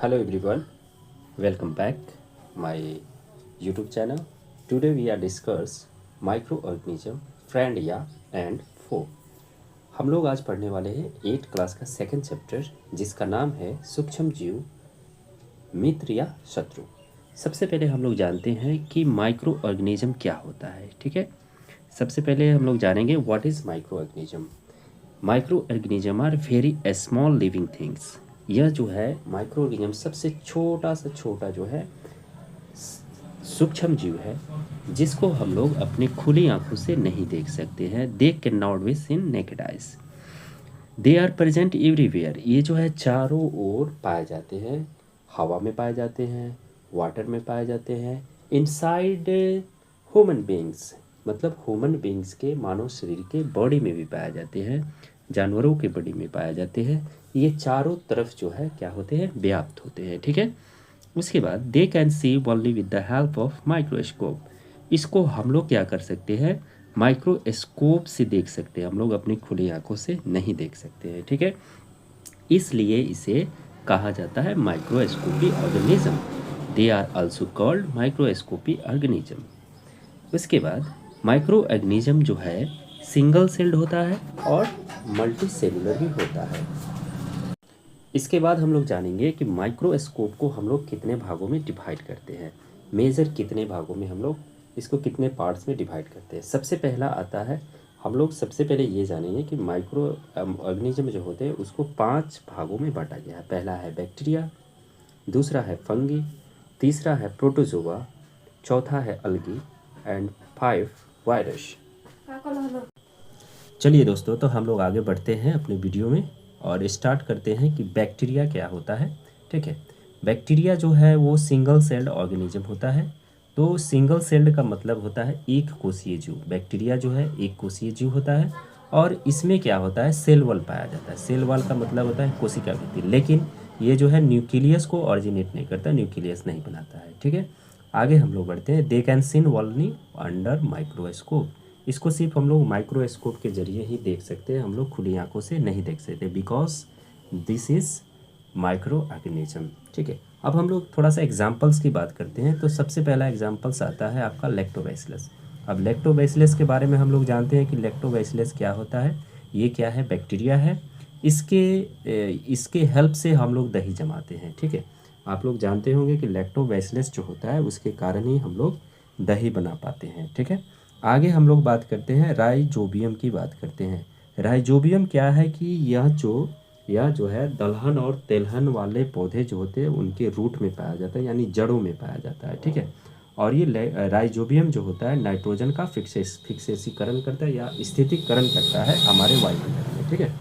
Hello everyone, welcome back my YouTube channel. Today we are discuss microorganism, friend या and foe. हम लोग आज पढ़ने वाले हैं 8th क्लास का सेकंड चैप्टर जिसका नाम है सूक्ष्म जीव, मित्र या शत्रु। सबसे पहले हम लोग जानते हैं कि माइक्रो ऑर्गेनिज्म क्या होता है। ठीक है, सबसे पहले हम लोग जानेंगे what is microorganism. Microorganism are very small living things. यह जो है माइक्रो ऑर्गेनिज्म सबसे छोटा से छोटा जो है सूक्ष्म जीव है जिसको हम लोग अपनी खुली आंखों से नहीं देख सकते हैं। They can not be seen naked eyes. They are present everywhere. ये जो है चारों ओर पाए जाते हैं, हवा में पाए जाते हैं, वाटर में पाए जाते हैं, इनसाइड ह्यूमन बींग्स, मतलब ह्यूमन बींग्स के मानव शरीर के बॉडी में भी पाए जाते हैं, जानवरों के बॉडी में पाए जाते हैं। ये चारों तरफ जो है क्या होते हैं, व्याप्त होते हैं। ठीक है, उसके बाद they can see only with the help of microscope. इसको हम लोग क्या कर सकते हैं, माइक्रोस्कोप से देख सकते हैं। हम लोग अपनी खुली आंखों से नहीं देख सकते हैं। ठीक है, इसलिए इसे कहा जाता है microscopy organism. They are also called microscopy organism. उसके बाद माइक्रो ऑर्गेनिज्म जो है सिंगल सेल्ड होता है और मल्टी सेलुलर भी होता है। इसके बाद हम लोग जानेंगे कि माइक्रोस्कोप को हम लोग कितने भागों में डिवाइड करते हैं, मेजर कितने भागों में हम लोग इसको कितने पार्ट्स में डिवाइड करते हैं। सबसे पहला आता है, हम लोग सबसे पहले ये जानेंगे कि माइक्रो ऑर्गेनिज्म जो होते हैं उसको 5 भागों में बांटा गया है। पहला है बैक्टीरिया, दूसरा है फंगी, तीसरा है प्रोटोजोआ, चौथा है अलगी एंड 5 वायरस। चलिए दोस्तों, तो हम लोग आगे बढ़ते हैं अपने वीडियो में और स्टार्ट करते हैं कि बैक्टीरिया क्या होता है। ठीक है, बैक्टीरिया जो है वो सिंगल सेल्ड ऑर्गेनिज्म होता है। तो सिंगल सेल्ड का मतलब होता है एक कोषीय जीव। बैक्टीरिया जो है एक कोषीय जीव होता है और इसमें क्या होता है, सेल वॉल पाया जाता है। सेल वॉल का मतलब होता है कोशिका भित्ति, लेकिन ये जो है न्यूक्लियस को ऑरिजिनेट नहीं करता, न्यूक्लियस नहीं बनाता है। ठीक है, आगे हम लोग बढ़ते हैं। They can seen only under microscope. इसको सिर्फ हम लोग माइक्रोस्कोप के जरिए ही देख सकते हैं, हम लोग खुली आंखों से नहीं देख सकते, because this is micro organism. ठीक है, अब हम लोग थोड़ा सा एग्जांपल्स की बात करते हैं। तो सबसे पहला एग्जांपल्स आता है आपका लैक्टोबैसिलस। अब लैक्टोबैसिलस के बारे में हम लोग जानते हैं कि लैक्टोबैसिलस क्या होता है। ये क्या है, बैक्टीरिया है। इसके हेल्प से हम लोग दही जमाते हैं। ठीक है, आप लोग जानते होंगे कि लैक्टोबैसिलस जो होता है उसके कारण ही हम लोग दही बना पाते हैं। ठीक है, आगे हम लोग बात करते हैं राइजोबियम की बात करते हैं। राइजोबियम क्या है कि यह जो है दलहन और तेलहन वाले पौधे जो होते हैं उनके रूट में पाया जाता है, यानी जड़ों में पाया जाता है। ठीक है, और ये राइजोबियम जो होता है नाइट्रोजन का फिक्सेसीकरण करता है या स्थितिकरण करता है हमारे वायुमंडल में। ठीक है,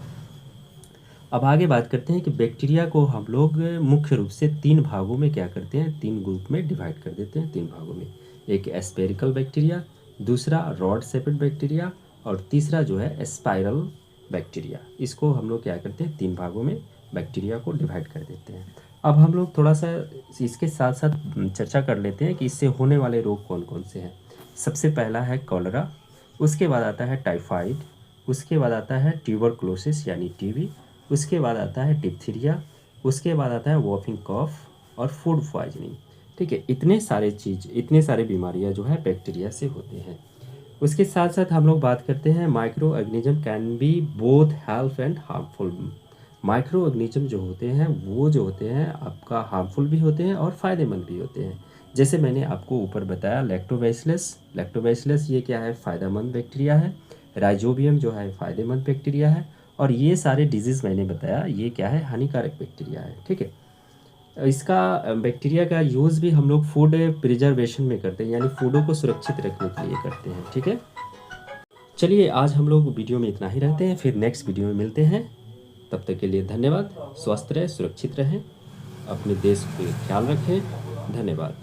अब आगे बात करते हैं कि बैक्टीरिया को हम लोग मुख्य रूप से 3 भागों में क्या करते हैं, 3 ग्रुप में डिवाइड कर देते हैं। 3 भागों में, एक स्पेरिकल बैक्टीरिया, दूसरा रॉड शेपेड बैक्टीरिया और तीसरा जो है स्पाइरल बैक्टीरिया। इसको हम लोग क्या करते हैं, 3 भागों में बैक्टीरिया को डिवाइड कर देते हैं। अब हम लोग थोड़ा सा इसके साथ साथ चर्चा कर लेते हैं कि इससे होने वाले रोग कौन कौन से हैं। सबसे पहला है कॉलरा, उसके बाद आता है टाइफाइड, उसके बाद आता है ट्यूबरकुलोसिस यानी टीबी, उसके बाद आता है डिप्थीरिया, उसके बाद आता है वॉफिंग कॉफ और फूड पॉइजनिंग। ठीक है, इतने सारे बीमारियां जो है बैक्टीरिया से होते हैं। उसके साथ साथ हम लोग बात करते हैं micro organism can be both help and harmful. Micro organism जो होते हैं वो जो होते हैं आपका हार्मफुल भी होते हैं और फ़ायदेमंद भी होते हैं। जैसे मैंने आपको ऊपर बताया लैक्टोबैसिलस ये क्या है, फ़ायदेमंद बैक्टीरिया है। राइजोबियम जो है फ़ायदेमंद बैक्टीरिया है। और ये सारे डिजीज़ मैंने बताया ये क्या है, हानिकारक बैक्टीरिया है। ठीक है, इसका बैक्टीरिया का यूज़ भी हम लोग फूड प्रिजर्वेशन में करते हैं, यानी फूडों को सुरक्षित रखने के लिए करते हैं। ठीक है, चलिए आज हम लोग वीडियो में इतना ही रहते हैं, फिर नेक्स्ट वीडियो में मिलते हैं। तब तक के लिए धन्यवाद। स्वस्थ रहें, सुरक्षित रहें, अपने देश को ख्याल रखें। धन्यवाद।